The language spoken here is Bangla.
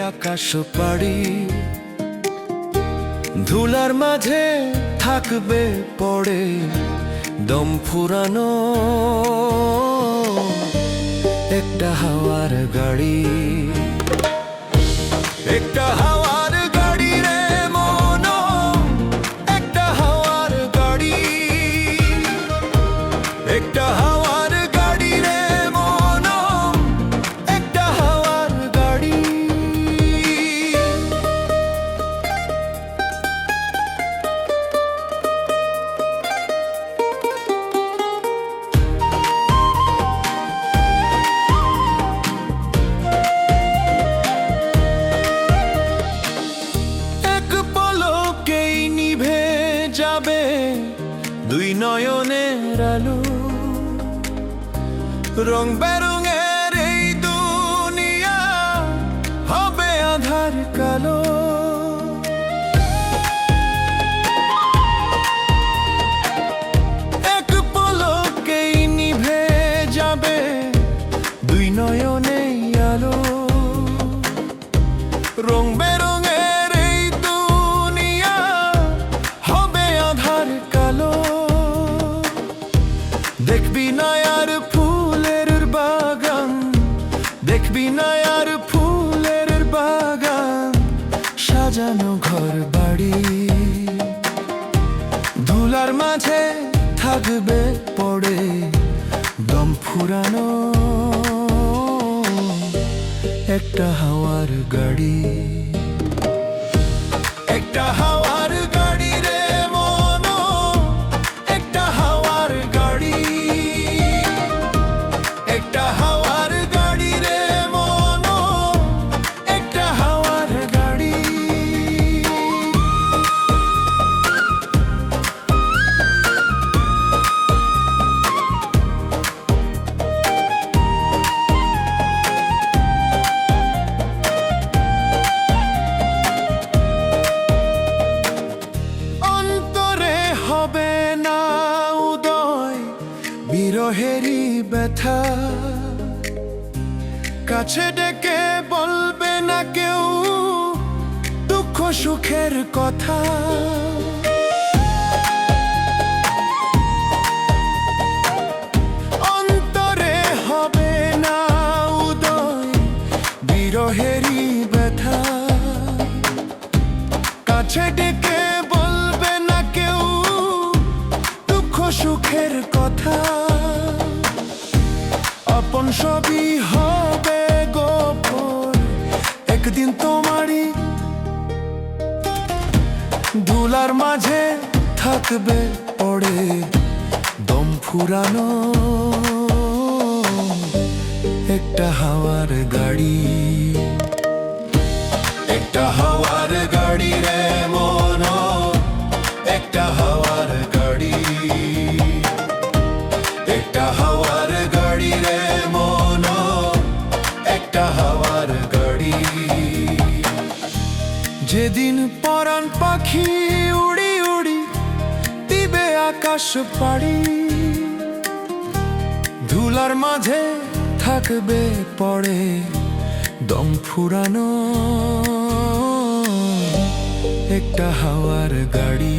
আকাশ পাড়ি, ধুলার মাঝে থাকবে পড়ে দম ফুরানো একটা হাওয়ার গাড়ি। একটা হাওয়ার গাড়ি রে মন, একটা হাওয়ার গাড়ি, একটা হাওয়ার গাড়ি রে মন, একটা হাওয়ার গাড়ি। যাবে দুই নয়নের আলো, রং বেরঙের এই দুনিয়া হবে আধার কালো। এক পলকেই নিভে যাবে দুই নয়নের আলো, রং বেরঙের এই দুনিয়া হবে আধার কালো। দেখবি না আর ফুলের বাগান, দেখবি না আর ফুলের বাগান, সাজানো ঘর বাড়ি, ধুলার মাঝে থাকবে পড়ে দম ফুরানো একটা হাওয়ার গাড়ি। একটা হাওয়ার গাড়ি রে মন, একটা হাওয়ার গাড়ি, একটা হাওয়ার গাড়ি রে মন, একটা হাওয়ার গাড়ি। হবে না উদয় বিরহেরই ব্যথা, কাছে ডেকে বলবে না কেউ দুঃখ সুখের কথা। অন্তরে হবে না উদয় বিরহেরই ব্যথা, কাছে ডেকে বলবে না কেউ দুঃখ সুখের কথা। আপন সবই হবে গোপন একদিন তোমারই, ধুলার মাঝে থাকবে পড়ে দম ফুরানো একটা হাওয়ার গাড়ি। একটা হাওয়ার গাড়ি রে মন, একটা হাওয়ার গাড়ি, একটা হাওয়ার গাড়ি রে মন, একটা হাওয়ার গাড়ি। যেদিন পরাণ পাখি উড়ি উড়ি দিবে আকাশ পাড়ি, ধুলার মাঝে থাকবে পড়ে দম ফুরানো একটা হাওয়ার গাড়ি।